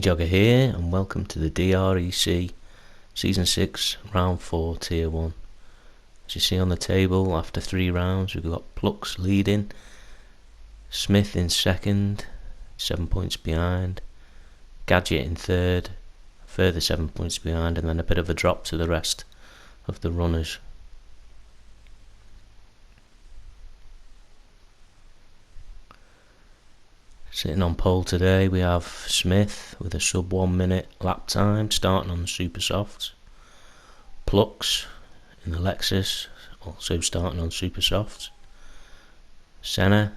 Jogger here, and welcome to the Drec Season 6 Round 4 Tier 1. As you see on the table, after 3 rounds we've got Plux leading, Smith in second, 7 points behind, Gadget in third, further 7 points behind, and then a bit of a drop to the rest of the runners. Sitting on pole today we have Smith with a sub 1 minute lap time, starting on the super softs. Plux in the Lexus, also starting on super softs. Senna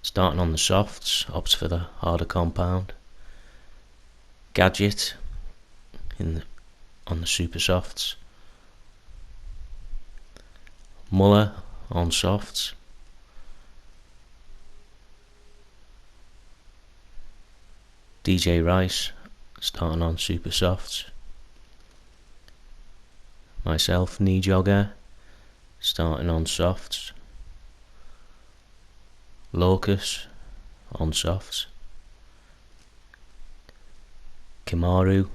starting on the softs, opts for the harder compound. Gadget on the super softs. Muller on softs. DJ Rice starting on super softs. Myself, Knee Jogger, starting on softs. Locus on softs. Kimaru,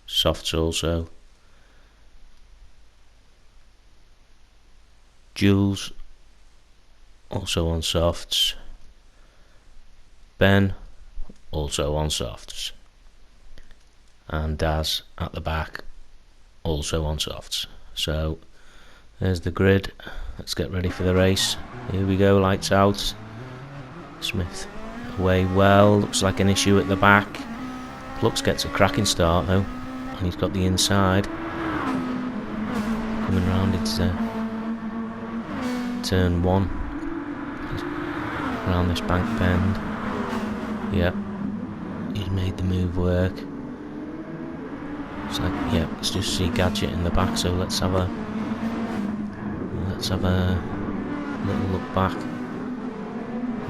softs also. Jules, also on softs. Ben, also on softs, and Daz at the back, also on softs. So there's the grid. Let's get ready for the race. Here we go, lights out. Smith away well, looks like an issue at the back. Plux gets a cracking start though, and he's got the inside, coming round into turn 1, around this bank bend. Yep, he's made the move work. It's like, yeah, let's just see Gadget in the back, so let's have a little look back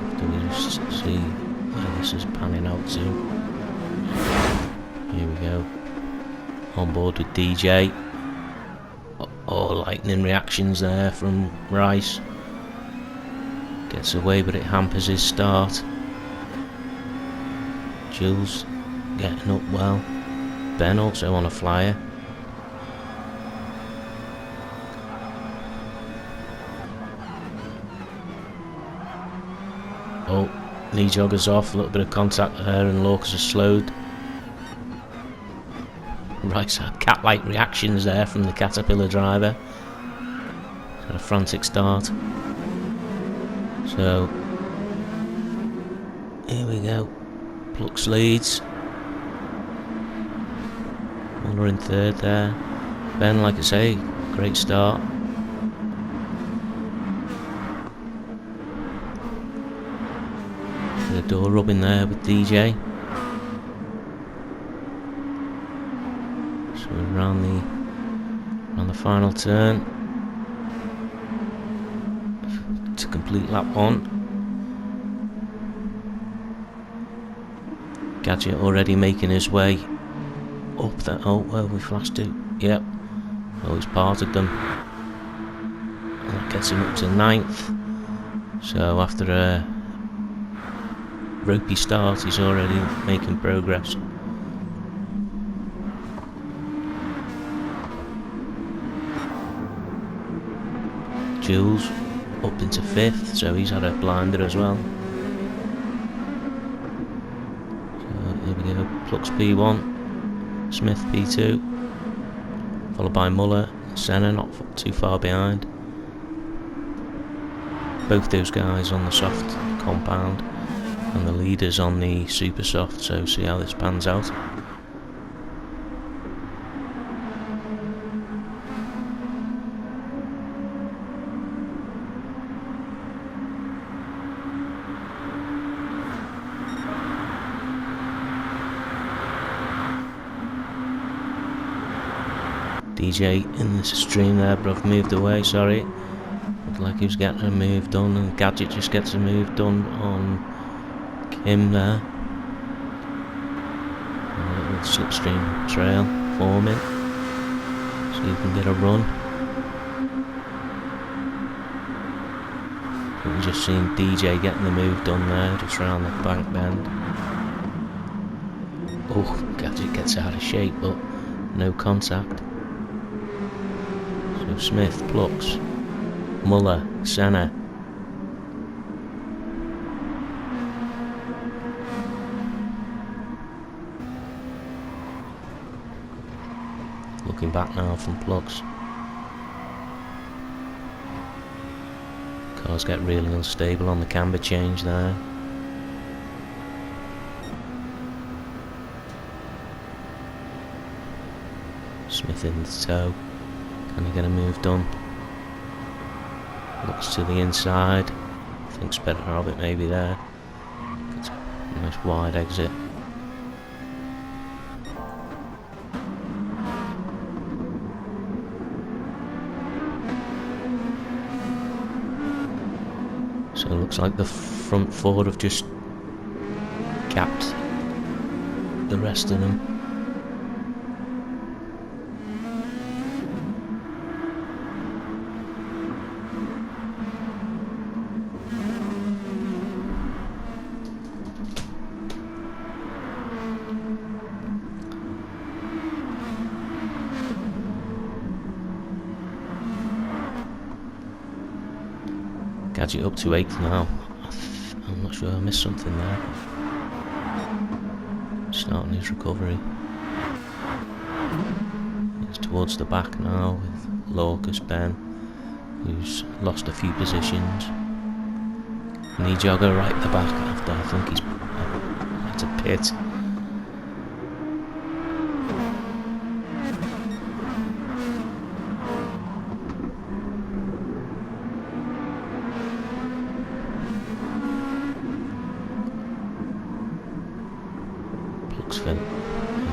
after we just see where this is panning out to. Here we go, on board with DJ. Oh, lightning reactions there from Rice. Gets away, but it hampers his start. Jules getting up well. Ben also on a flyer. Oh, Knee Jogger's off, a little bit of contact there, and Locus has slowed. Rice had cat-like reactions there from the Caterpillar driver. Had a frantic start. So here we go. Plux leads. Muller in third there. Ben, like I say, great start. The door rubbing there with DJ. So around the final turn to complete lap 1. Gadget already making his way up there. Oh, well, we flashed it. Yep. Oh, he's parted them. And that gets him up to 9th. So after a ropey start, he's already making progress. Jules up into 5th, so he's had a blinder as well. Here we go, Plux P1, Smith P2, followed by Muller, Senna not too far behind. Both those guys on the soft compound, and the leaders on the super soft, so see how this pans out. DJ in the stream there, but I've moved away, sorry. Looked like he was getting a move done, and Gadget just gets a move done on Kim there. A little slipstream trail forming, so you can get a run. But we've just seen DJ getting the move done there, just round the bank bend. Oh, Gadget gets out of shape, but no contact. So Smith plucks. Muller, Senna. Looking back now from Plucks. Cars get really unstable on the camber change there. Smith in the toe. Can he get a move done? Looks to the inside. Thinks better of it maybe there. It's a nice wide exit. So it looks like the front four have just capped the rest of them. Gadget up to 8th now. I'm not sure, I missed something there. Starting his recovery. He's towards the back now with Lorcas Ben, who's lost a few positions. Knee jogger right at the back after I think he's at a pit.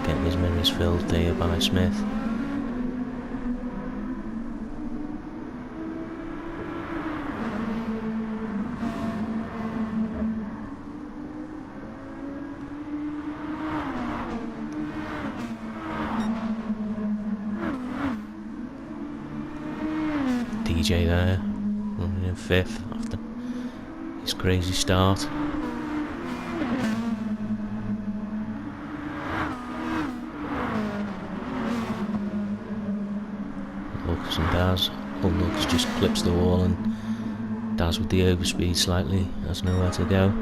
Getting his mirrors filled there by Smith. DJ there, running in 5th after his crazy start. Lucas and Daz. Oh, Lucas just clips the wall, and Daz with the overspeed slightly has nowhere to go.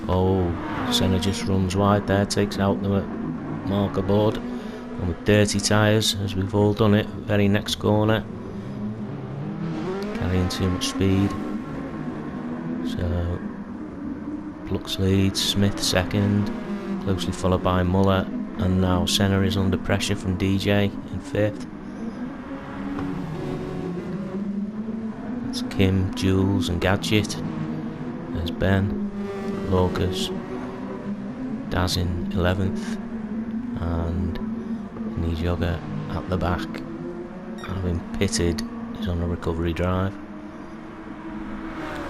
Oh, Senna just runs wide there, takes out the marker board, and with dirty tyres, as we've all done it, very next corner, carrying too much speed. So Plucks leads, Smith second, closely followed by Muller, and now Senna is under pressure from DJ in 5th. It's Kim, Jules and Gadget. There's Ben, Lorcas, Daz in 11th, and Nijogger at the back, having pitted, is on a recovery drive.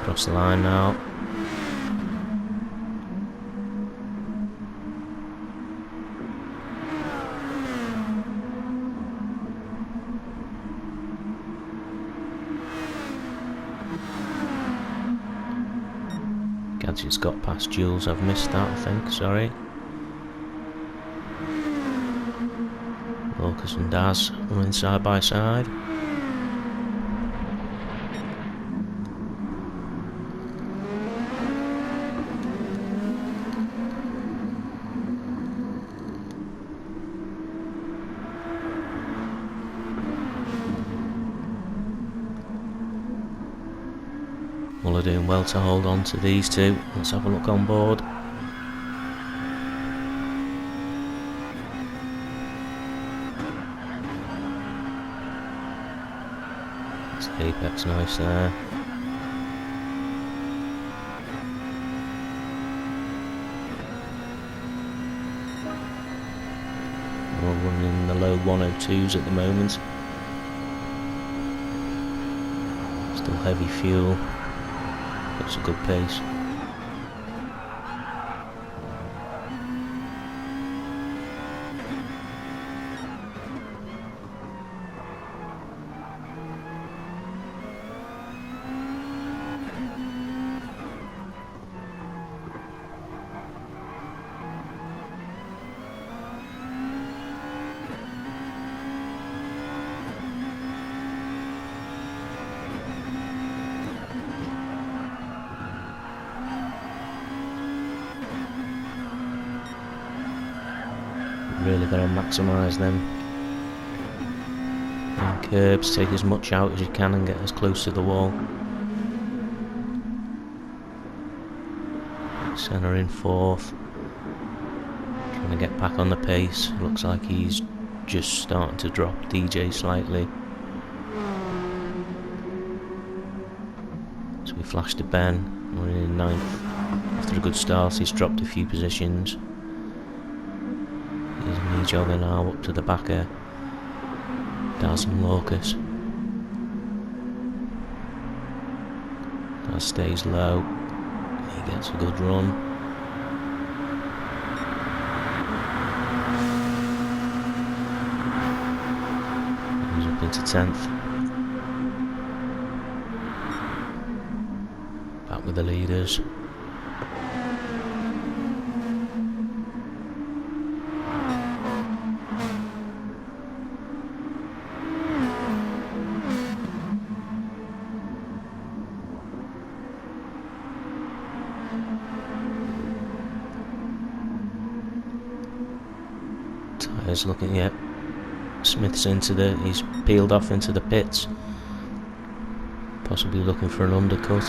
Across the line now. Gadget's got past Jules, I've missed that I think, sorry. Lorcas and Daz running side by side. Muller doing well to hold on to these two. Let's have a look on board. That's Apex nice there. We're running in the low 102s at the moment. Still heavy fuel. That's a good pace. Really got to maximise them curbs, take as much out as you can and get as close to the wall. Senna in 4th, trying to get back on the pace. Looks like he's just starting to drop DJ slightly. So we flashed to Ben, we're in 9th. After a good start he's dropped a few positions. He's me jogging now up to the back of Daz and Locus. Daz stays low, he gets a good run. He's up into 10th. Back with the leaders. Tyres looking, yep. Smith's he's peeled off into the pits. Possibly looking for an undercut.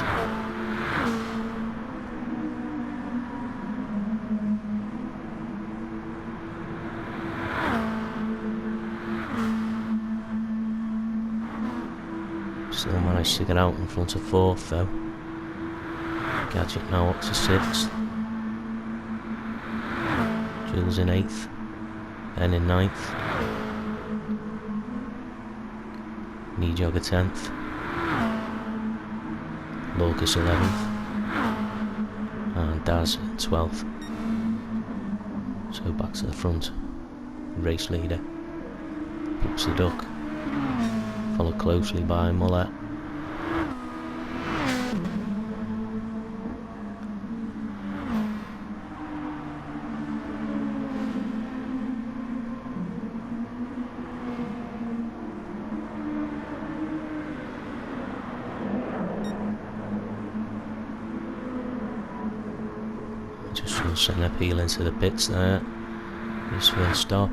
Still managed to get out in front of 4th though. Gadget now up to 6th. Jules in 8th. Ben in 9th. Knee Jogger 10th. Locus 11th. And Daz 12th. So back to the front. Race leader. Looks the duck. Followed closely by Muller. Just saw Senna peel into the pits there. His first stop.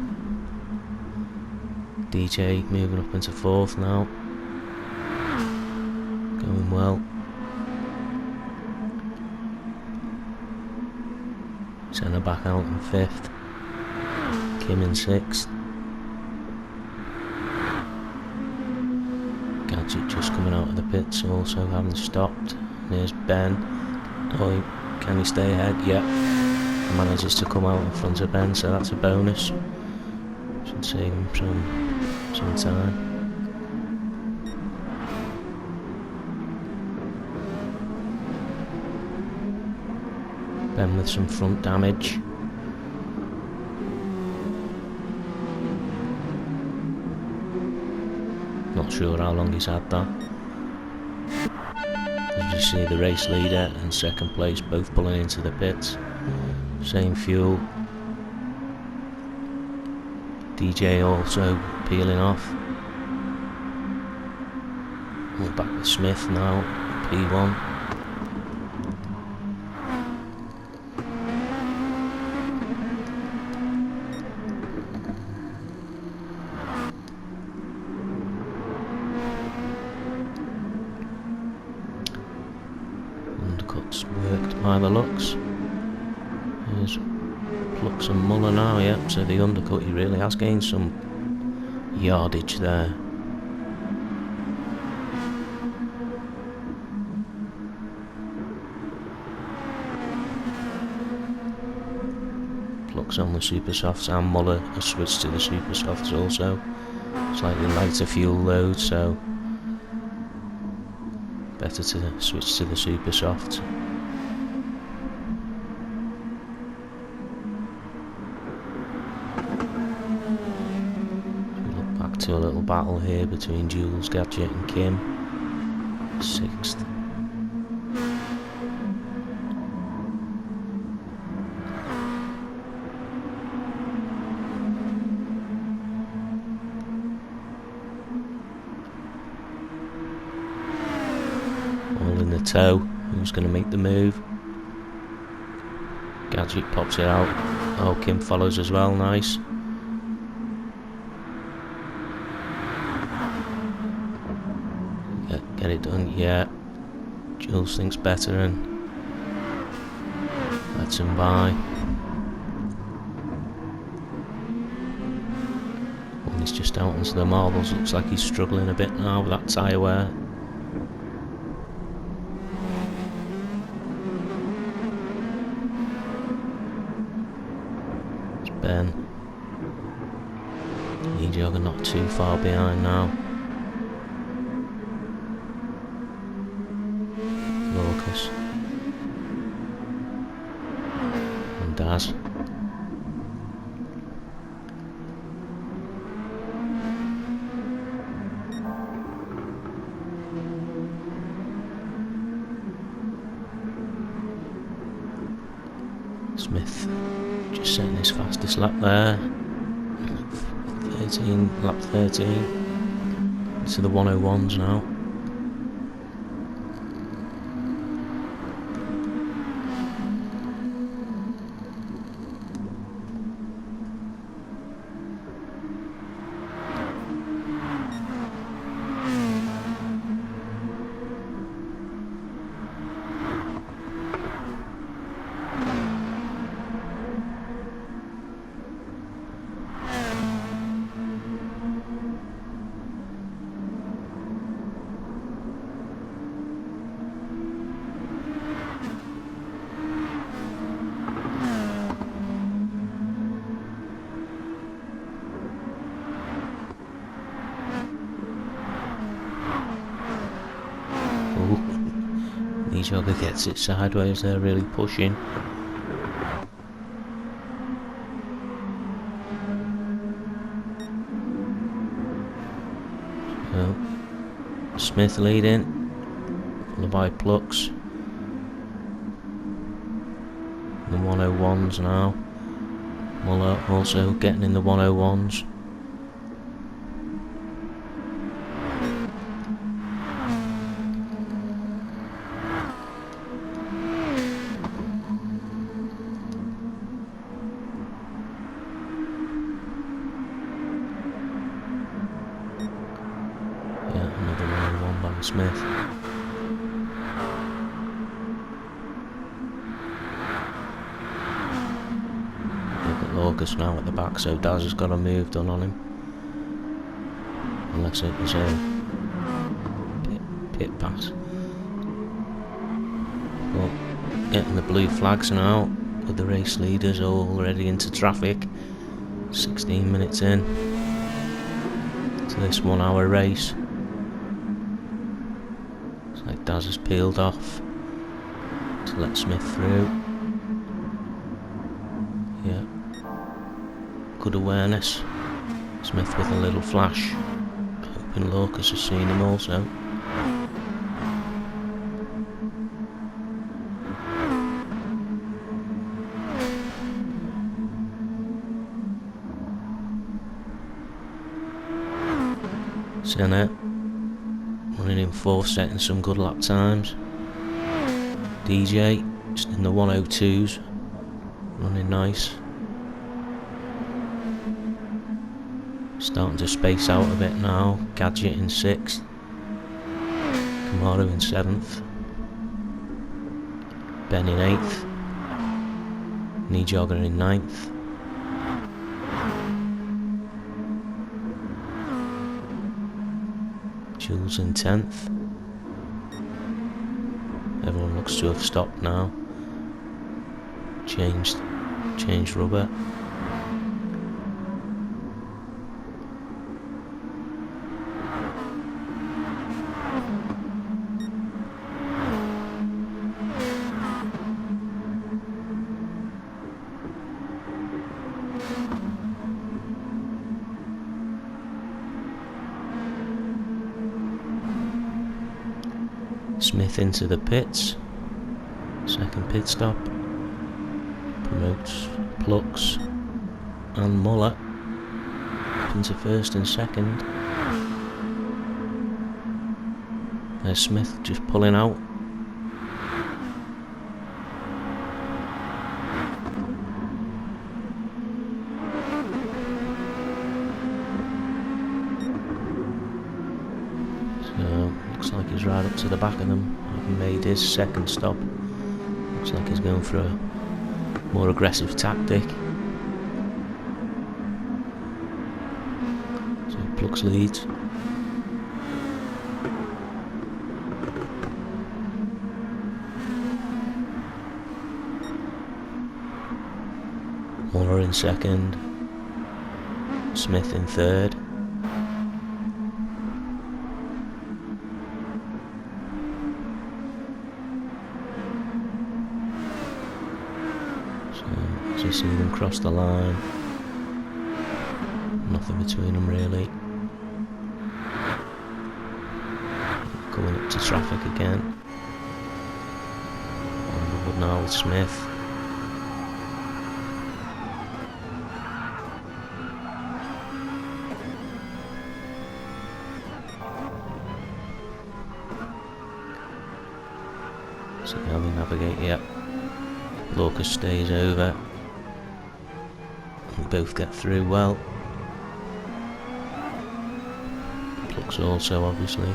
DJ moving up into 4th now. Going well. Senna back out in 5th. Kim in 6th. Gadget just coming out of the pits, also having stopped. There's Ben. Oh, can he stay ahead? Yep. Manages to come out in front of Ben, so that's a bonus. Should save him some time. Ben with some front damage. Not sure how long he's had that. As you see, the race leader and 2nd place both pulling into the pits. Same fuel. DJ also peeling off. We're back with Smith now, P1. Undercuts worked by the looks. There's Flux and Muller now, yep, so the undercut he really has gained some yardage there. looks on the super softs, and Muller has switched to the super softs also. Slightly lighter fuel load, so better to switch to the super softs. We look back to a little battle here between Jules, Gadget and Kim. 6th. All in the tow. Who's going to make the move? Gadget pops it out. Oh, Kim follows as well. Nice. Get it done. Yeah. Jules thinks better and lets him by. And he's just out onto the marbles. Looks like he's struggling a bit now with that tyre wear. It's Ben. Jogger not too far behind now. Lucas and Daz. Smith just setting his fastest lap there. 13, lap 13. Into the 101s now. Jogger gets it sideways, they're really pushing. So, Smith leading, followed by Plux. The 101s now. Muller also getting in the 101s. Another 101 by Smith. Look at Lucas now at the back, so Daz has got a move done on him. Unless it was a pit pass. But getting the blue flags now with the race leaders already into traffic. 16 minutes in to this 1 hour race. Like Daz has peeled off to let Smith through. Yeah. Good awareness. Smith with a little flash. Hoping Lucas has seen him also. Senna running in 4th, setting some good lap times. DJ just in the 102s, running nice. Starting to space out a bit now. Gadget in 6th, Kamaru in 7th, Ben in 8th, Jogger in 9th. Jules in 10th. Everyone looks to have stopped now. Changed change rubber. Smith into the pits, second pit stop, promotes Plux and Muller into first and second. There's Smith just pulling out. Looks like he's right up to the back of them. Having made his second stop. Looks like he's going for a more aggressive tactic. So Plux leads. Muller in second. Smith in third. As you see them cross the line, nothing between them really. Going up to traffic again. On the wood now with Smith. See how they navigate. Yep. Locust stays over. We both get through well. Plux also, obviously.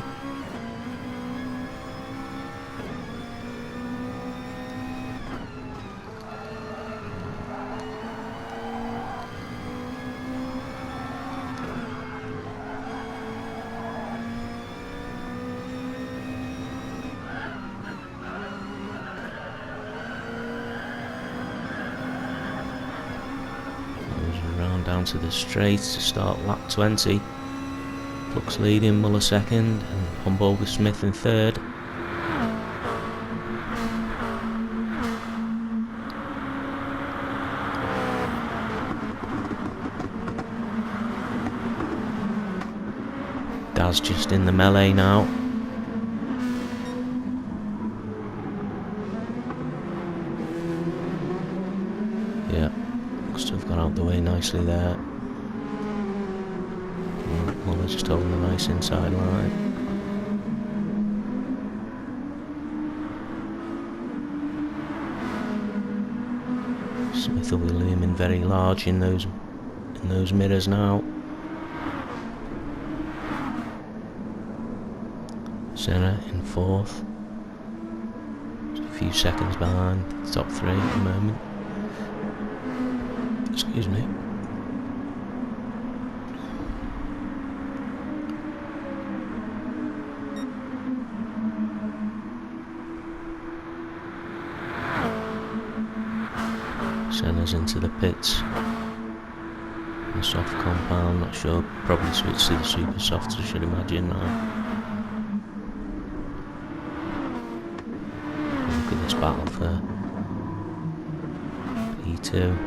Down to the straight to start lap 20. Plux leading, Muller second, and Homburger Smith in third. Daz just in the melee now. Yeah. Looks to have gone out the way nicely there. Muller just holding the nice inside line. Smith will be looming very large in those mirrors now. Senna in fourth. Just a few seconds behind the top three at the moment. Excuse me. Senna's into the pits. The soft compound, not sure. Probably switch to the super softs, I should imagine now. Look at this battle for P2.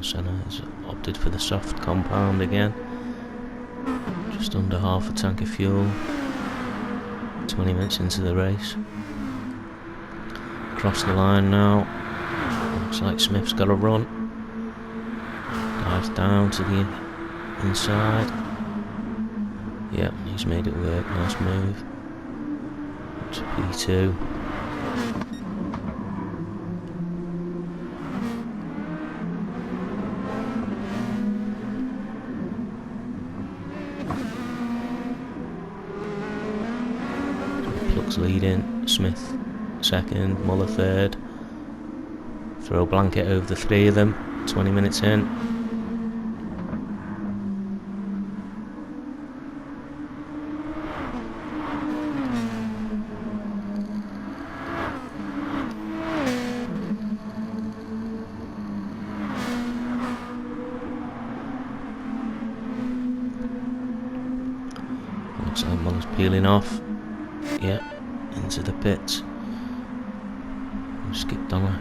Senna has opted for the soft compound again. Just under half a tank of fuel. 20 minutes into the race. Across the line now. Looks like Smith's got a run. Dives down to the inside. Yep, he's made it work. Nice move. To P2. Plug's leading, Smith second, Muller third. Throw a blanket over the three of them, 20 minutes in. Looks like Muller's peeling off. Yeah, into the pits. Skipped on a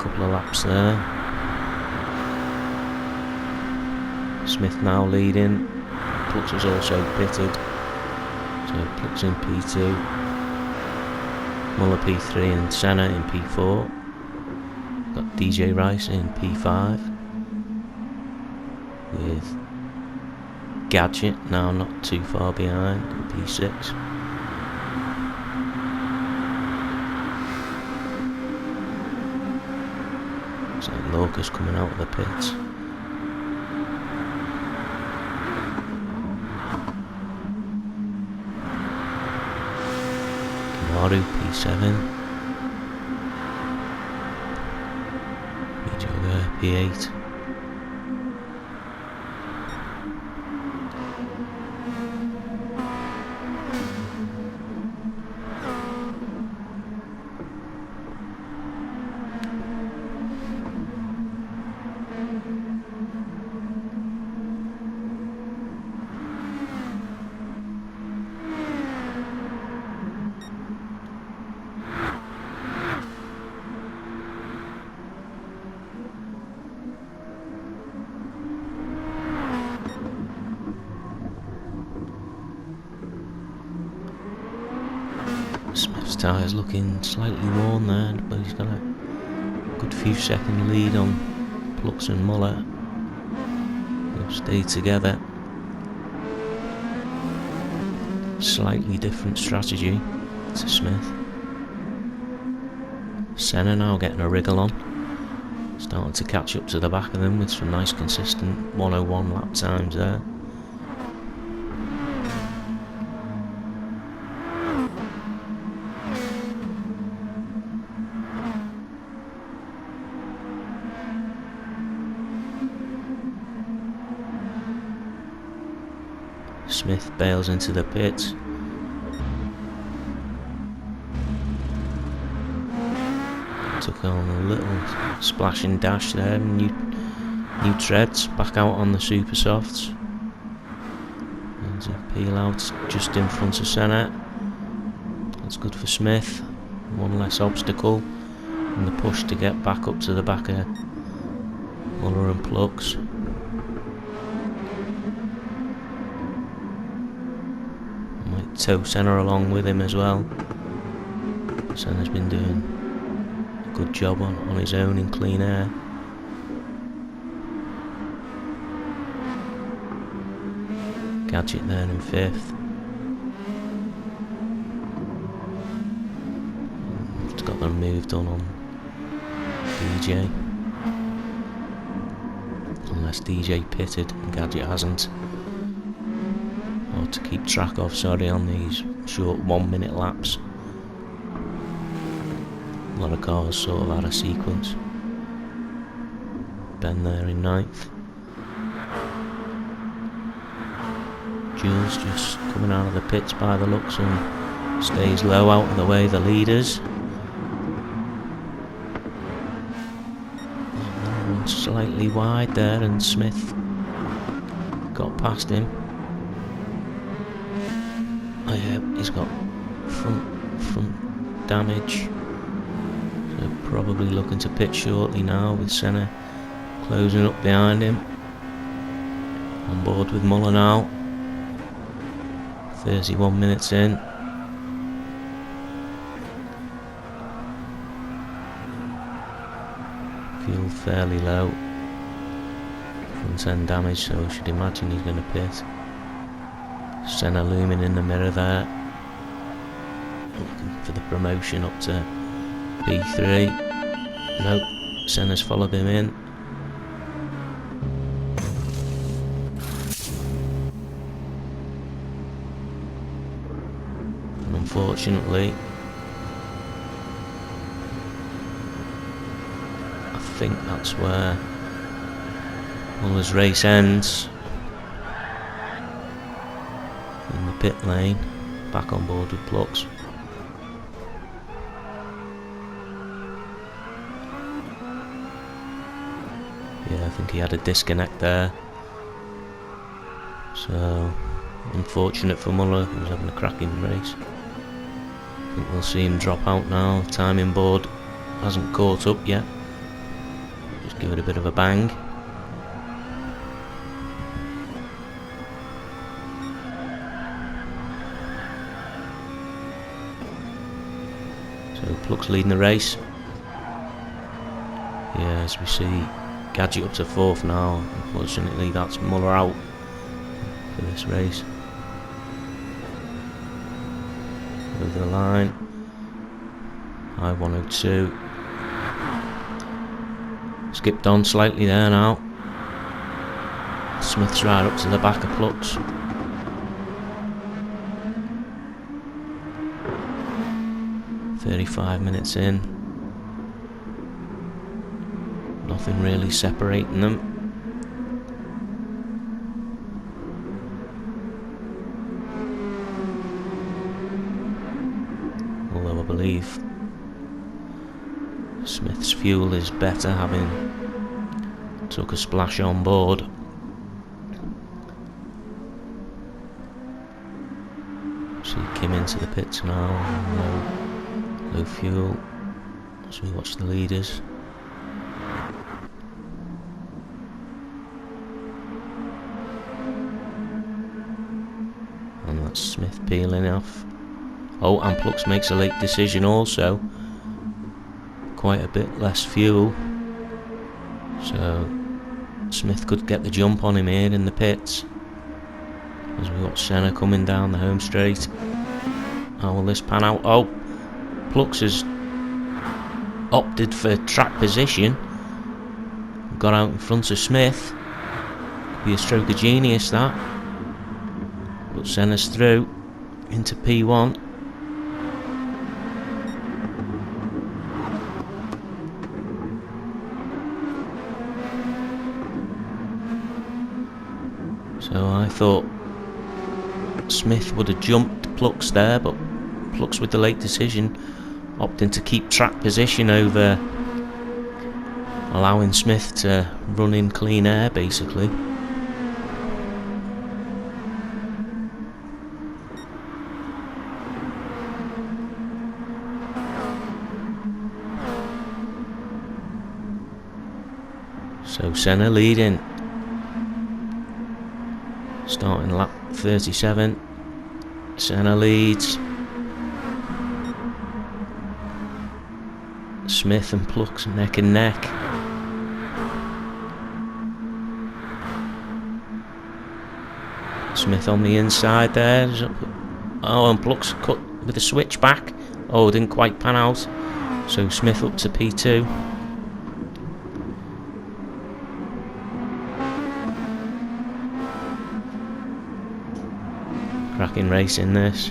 couple of laps there. Smith now leading. Plux was also pitted, so Plux in P2, Muller P3 and Senna in P4. Got DJ Rice in P5 with Gadget now not too far behind in P6. Looks like Lorca's coming out of the pits. Kamaru P7. Mijoga P8. Smith's tyres looking slightly worn there, but he's got a good few second lead on Plux and Muller. They'll stay together. Slightly different strategy to Smith. Senna now getting a wriggle on. Starting to catch up to the back of them with some nice consistent 101 lap times there. Smith bails into the pits. Took on a little splash and dash there. New treads back out on the super softs. There's a peel out just in front of Senna. That's good for Smith. One less obstacle and the push to get back up to the back of Muller and Plux. Tow Senna along with him as well. Senna's been doing a good job on his own in clean air. Gadget there in fifth. It's got the move done on DJ. Unless DJ pitted and Gadget hasn't. To keep track of, sorry, on these short 1 minute laps. A lot of cars sort of out of sequence. Ben there in ninth. Jules just coming out of the pits by the looks and stays low out of the way of the leaders. Slightly wide there and Smith got past him. He's got front damage, so probably looking to pit shortly now with Senna closing up behind him. On board with Muller now. 31 minutes in. Fuel fairly low. Front end damage, so I should imagine he's going to pit. Senna looming in the mirror there. Looking for the promotion up to P3. Nope, Senna's followed him in. unfortunately. I think that's where Muller's race ends. In the pit lane, back on board with Plux. Yeah, I think he had a disconnect there. So, unfortunate for Muller, he was having a cracking race. I think we'll see him drop out now. Timing board hasn't caught up yet. Just give it a bit of a bang. So Plux leading the race. Yeah, as we see, Gadget up to 4th now. Unfortunately, that's Muller out for this race. Over the line. I-102. Skipped on slightly there now. Smith's right up to the back of Plux. "35 minutes in. Nothing really separating them. Although I believe Smith's fuel is better, having took a splash on board. See Kim into the pits now. Low fuel as we watch the leaders. And that's Smith peeling off. Oh, and Plux makes a late decision also. Quite a bit less fuel. So Smith could get the jump on him here in the pits. As we watch Senna coming down the home straight. How will this pan out? Oh, Plux has opted for track position. Got out in front of Smith. Could be a stroke of genius, that. But Senna's through into P1. So I thought Smith would have jumped Plux there, but Plux with the late decision, opting to keep track position over allowing Smith to run in clean air, basically. So Senna leading. Starting lap 37. Senna leads. Smith and Plux neck and neck. Smith on the inside there. Oh, and Plux cut with a switchback. Oh, didn't quite pan out. So Smith up to P2. Cracking race in this.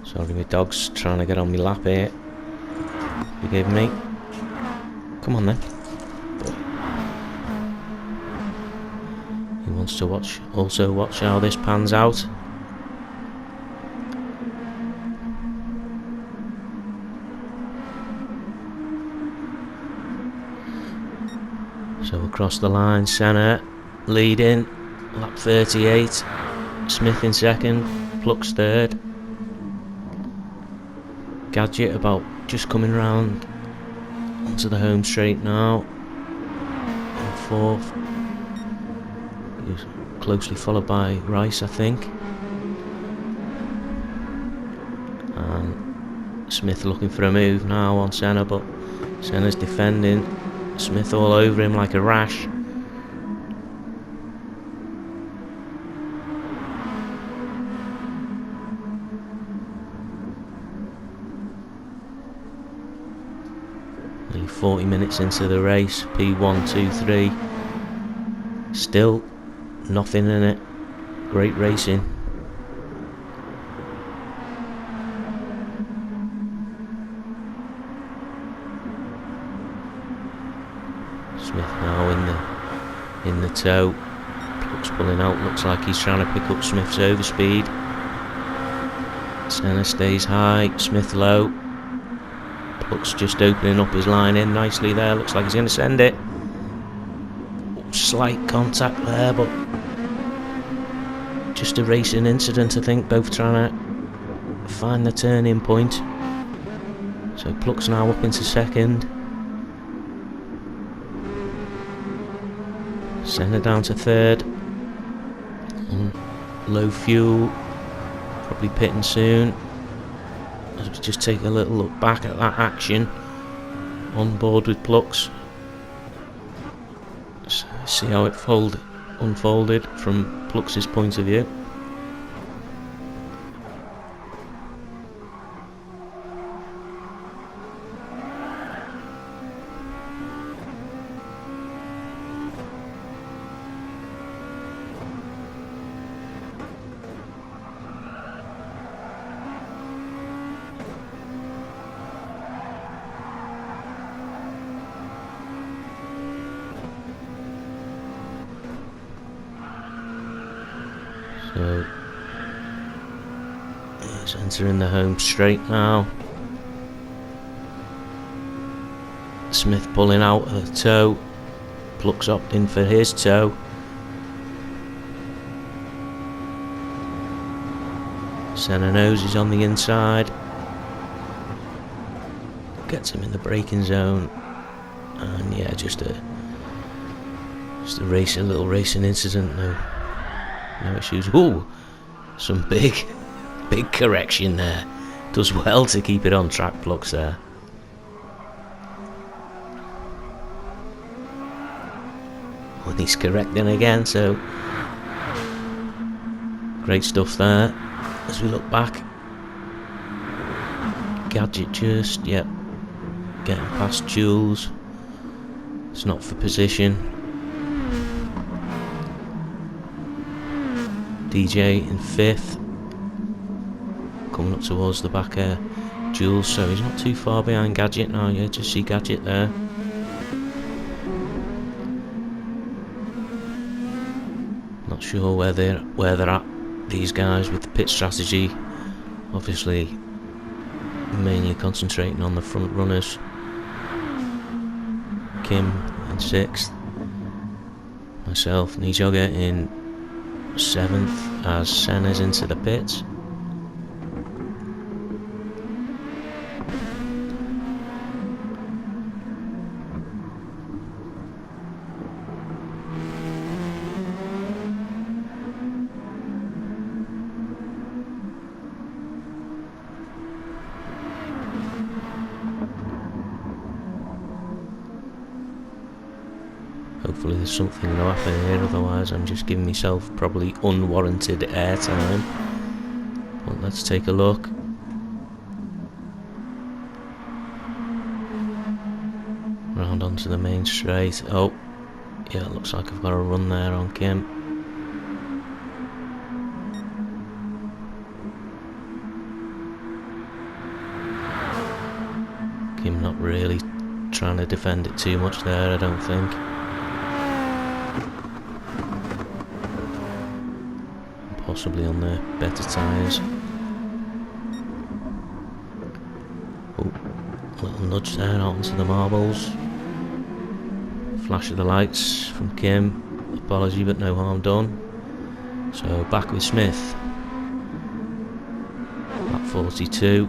Sorry, my dog's trying to get on my lap here. Forgive me. Come on then. He wants to also watch how this pans out. So across the line, Senna leading, lap 38. Smith in second, Plux third. Gadget about just coming round onto the home straight now. In fourth. He's closely followed by Rice, I think. And Smith looking for a move now on Senna, but Senna's defending. Smith all over him like a rash. 40 minutes into the race. P1, 2, 3. Still nothing in it. Great racing. Smith now in the tow. Pluck's pulling out. Looks like he's trying to pick up Smith's overspeed. Senna stays high. Smith low. Pluck's just opening up his line in nicely there. Looks like he's going to send it. Slight contact there, but just a racing incident, I think. Both trying to find the turning point. So Pluck's now up into second. Senna down to third. Low fuel. Probably pitting soon. As we just take a little look back at that action on board with Pluck's. So see how it unfolded from Pluck's point of view. So he's entering the home straight now. Smith pulling out of the tow. Pluck's opting for his tow. Senna knows he's on the inside. Gets him in the braking zone. And yeah, just a little racing incident. No issues. Ooh, some big correction there. Does well to keep it on track, Pluck's there. And he's correcting again, so great stuff there. As we look back, Gadget just, yep, getting past Jules. It's not for position. DJ in 5th, coming up towards the back of Jules, so he's not too far behind Gadget now. Yeah, just see Gadget there. Not sure where they're at, these guys, with the pit strategy. Obviously mainly concentrating on the front runners. Kim in 6th, myself, Nijogger in 7th as Senna's into the pits. Hopefully there's something going to happen here, otherwise I'm just giving myself probably unwarranted airtime. But let's take a look. Round onto the main straight. Oh, yeah, it looks like I've got a run there on Kim. Kim not really trying to defend it too much there, I don't think. Possibly on the better tyres. Oh, little nudge there out onto the marbles. Flash of the lights from Kim. Apology, but no harm done. So back with Smith. At 42.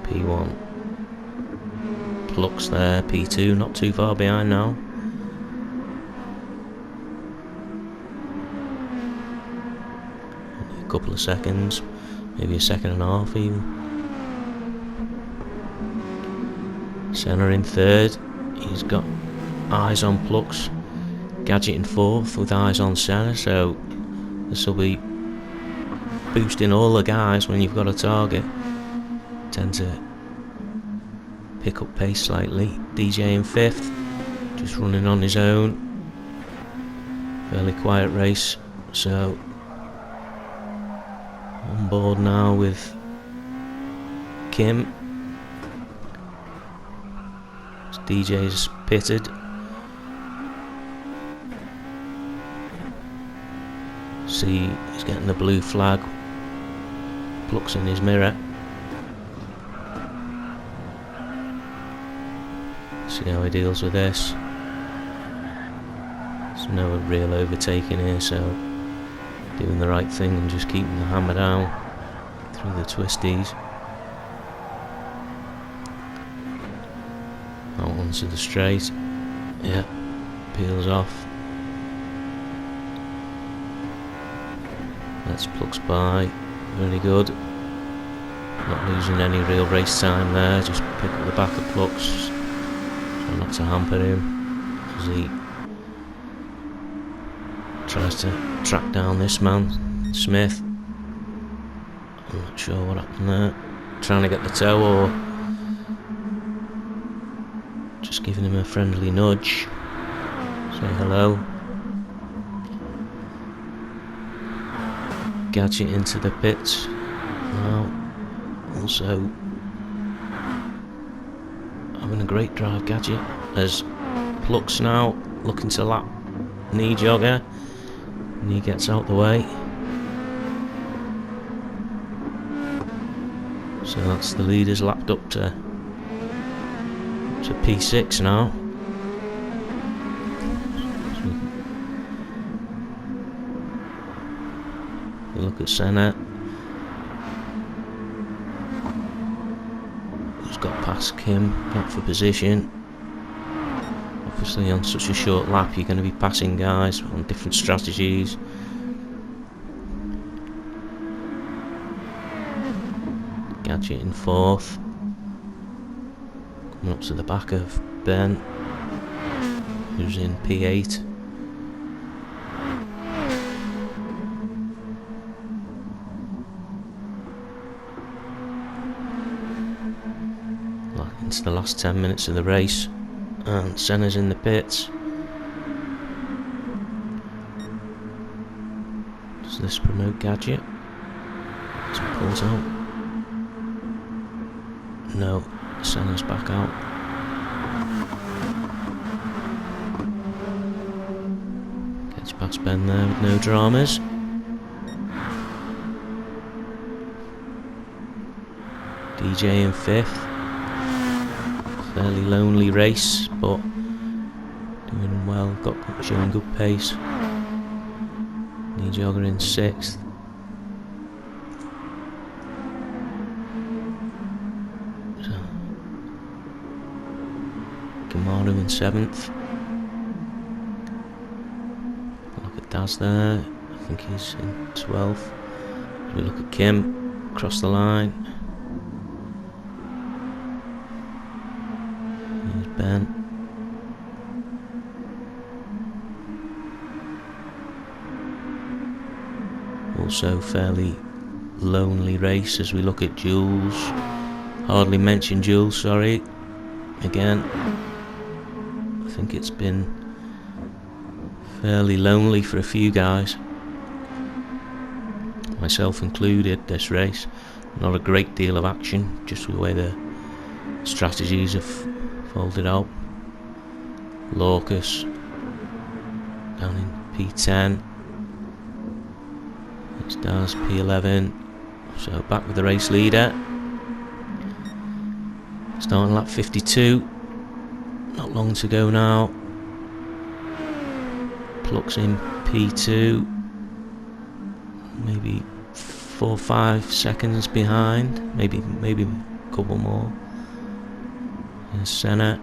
P1. Pluck's there. P2, not too far behind now. Couple of seconds, maybe a second and a half even. Senna in 3rd, he's got eyes on Pluck's. Gadget in 4th with eyes on Senna, so this will be boosting all the guys when you've got a target. Tend to pick up pace slightly. DJ in 5th, just running on his own. Fairly quiet race, so on board now with Kim. DJ's pitted. See, he's getting the blue flag. Looks in his mirror. See how he deals with this. There's no real overtaking here, so doing the right thing and just keeping the hammer down through the twisties. Out onto the straight. Yeah, peels off. Let's Plucks by. Very good. Not losing any real race time there. Just pick up the back of Plucks. Try not to hamper him as he tries to track down this man, Smith. I'm not sure what happened there. Trying to get the toe or just giving him a friendly nudge. Say hello. Gadget into the pits now. Also having a great drive, Gadget, as Plucks now looking to lap Knee Jogger. Knee gets out the way. So that's the leaders lapped up to P6 now. You look at Senna, who's got past Kim, got for position. Obviously on such a short lap you're going to be passing guys on different strategies. Gadget in 4th. Coming up to the back of Ben, who's in P8. Into the last 10 minutes of the race, and Senna's in the pits. Does this promote Gadget? So he pulls out. No, Senna's back out. Gets past Ben there with no dramas. DJ in 5th. Fairly lonely race, but doing well, showing good pace. Knee Jogger in 6th. So, Kamaru in 7th. Look at Daz there, I think he's in 12th. We look at Kim, across the line. Ben. Also fairly lonely race as we look at Jules. Hardly mentioned Jules, sorry. Again, I think it's been fairly lonely for a few guys, myself included, this race. Not a great deal of action, just the way the strategies have folded out. Lorcus down in P10. It's Daz P11. So back with the race leader. Starting lap 52. Not long to go now. Plucks in P2. Maybe 4 or 5 seconds behind. Maybe a couple more. Here's Senna.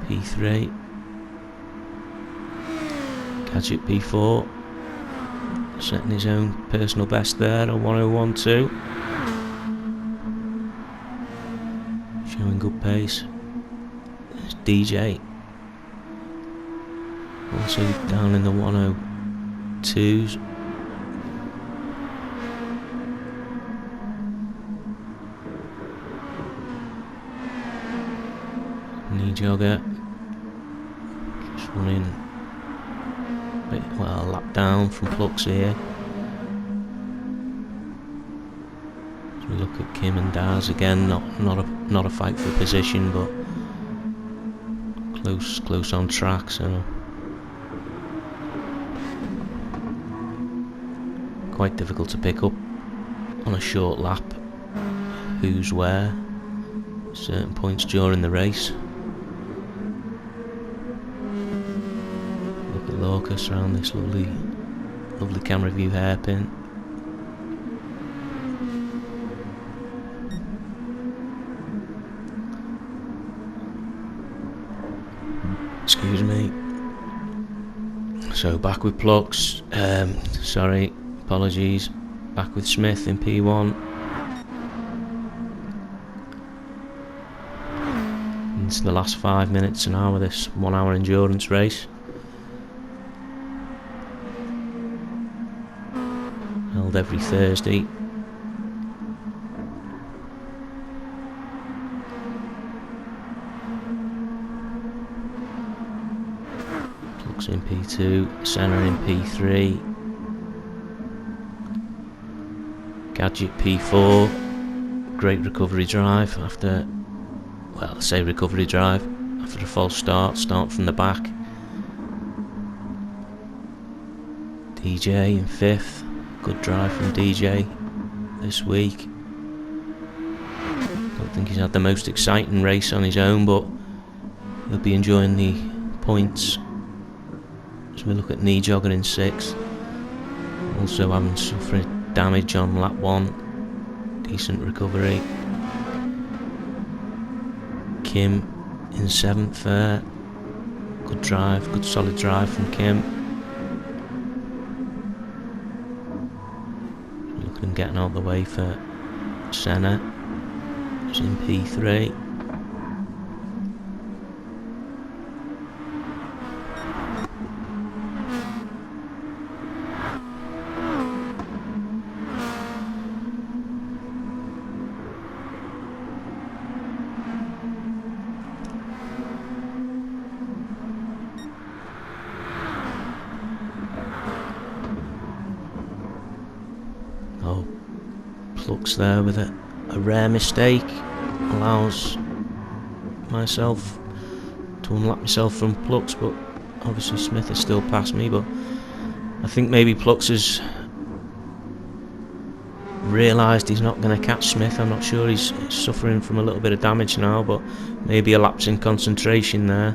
P3. Gadget P4. Setting his own personal best there, a 1:01.2. Showing good pace. There's DJ. Also down in the 1:02s. Knee jogger. Just running a lap down from Plux here. As we look at Kim and Daz again, not a fight for position, but close on track, so quite difficult to pick up on a short lap who's where at certain points during the race. Look at Locus around this lovely camera view hairpin. Excuse me. So back with Plux, sorry, apologies, back with Smith in P1. It's the last 5 minutes now of this 1 hour endurance race. Held every Thursday. Plux in P2, Senna in P3, Gadget P4, great recovery drive after, well, I say recovery drive, after a false start from the back. DJ in 5th, good drive from DJ this week. Don't think he's had the most exciting race on his own, but he'll be enjoying the points. As we look at Knee Jogger in 6th, also having suffered damage on lap 1, decent recovery. Kim in 7th there, good drive, good solid drive from Kim. Look at him getting out of the way for Senna, who's in P3. Oh, Plux there with a rare mistake, allows myself to unlap myself from Plux, but obviously Smith has still passed me. But I think maybe Plux has realised he's not going to catch Smith. I'm not sure, he's suffering from a little bit of damage now, but maybe a lapse in concentration there.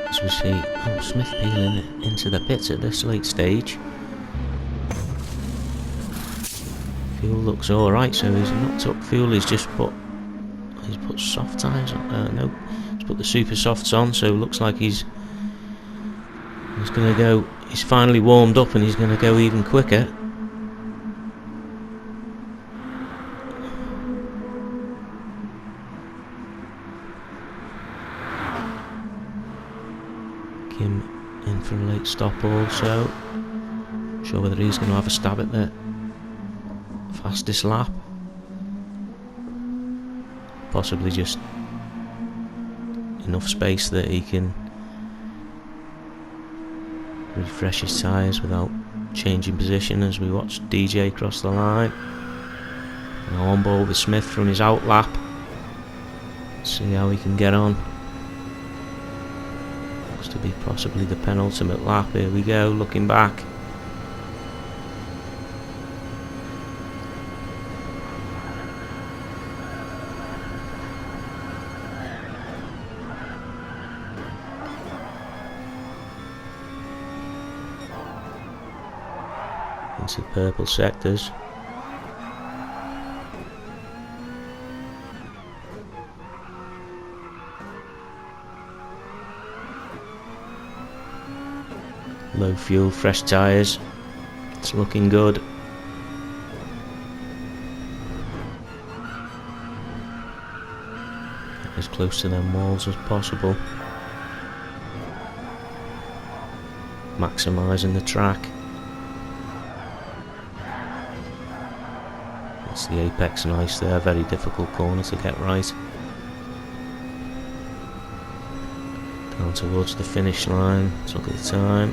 As we see, Smith peeling into the pits at this late stage. Fuel looks alright, so he's not took fuel, he's put soft tyres on, no, he's put the super softs on, so it looks like he's going to go, he's finally warmed up and he's going to go even quicker. Kim in for a late stop also. Not sure whether he's going to have a stab at the fastest lap. Possibly just enough space that he can refresh his tyres without changing position as we watch DJ cross the line. Now on board with Smith from his out lap. See how he can get on. Looks to be possibly the penultimate lap. Here we go, looking back. Into purple sectors. Low fuel, fresh tyres. It's looking good. As close to them walls as possible. maximising the track. It's the apex nice there, very difficult corner to get right. Down towards the finish line, took the time.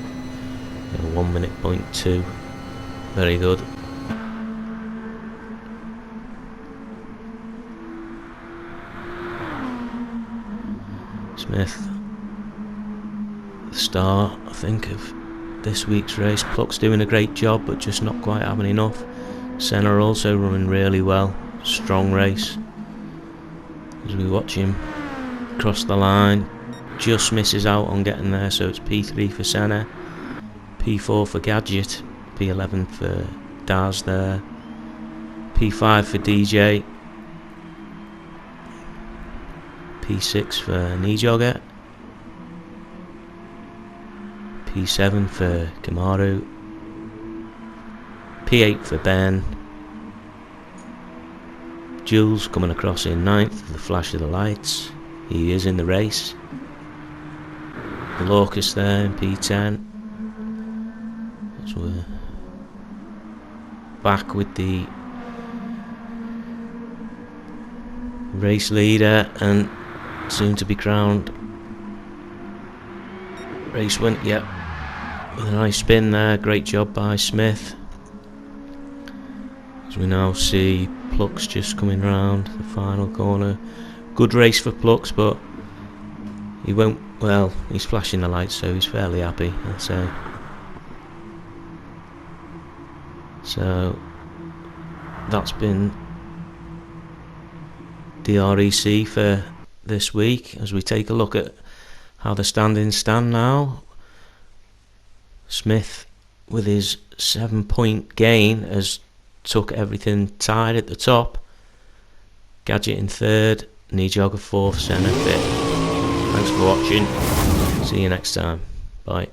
1 minute point 2, very good. Smith, the star, I think, of this week's race. Pluck's doing a great job, but just not quite having enough. Senna also running really well. Strong race. As we watch him cross the line, just misses out on getting there, so it's P3 for Senna, P4 for Gadget, P11 for Daz there, P5 for DJ, P6 for Knee Jogger, P7 for Kamaru, P8 for Ben. Jules coming across in 9th with the flash of the lights. He is in the race. Glaucus there in P10. So we're back with the race leader and soon to be crowned race win. Yep, with a nice spin there. Great job by Smith. As we now see Pluck's just coming round the final corner. Good race for Plucks, but he won't. Well, he's flashing the lights, so he's fairly happy, I'd say. So that's been the REC for this week. As we take a look at how the standings stand now, Smith with his 7-point gain has took everything tied at the top. Gadget in 3rd, Knee Jogger 4th, Senna 5th. Thanks for watching. See you next time. Bye.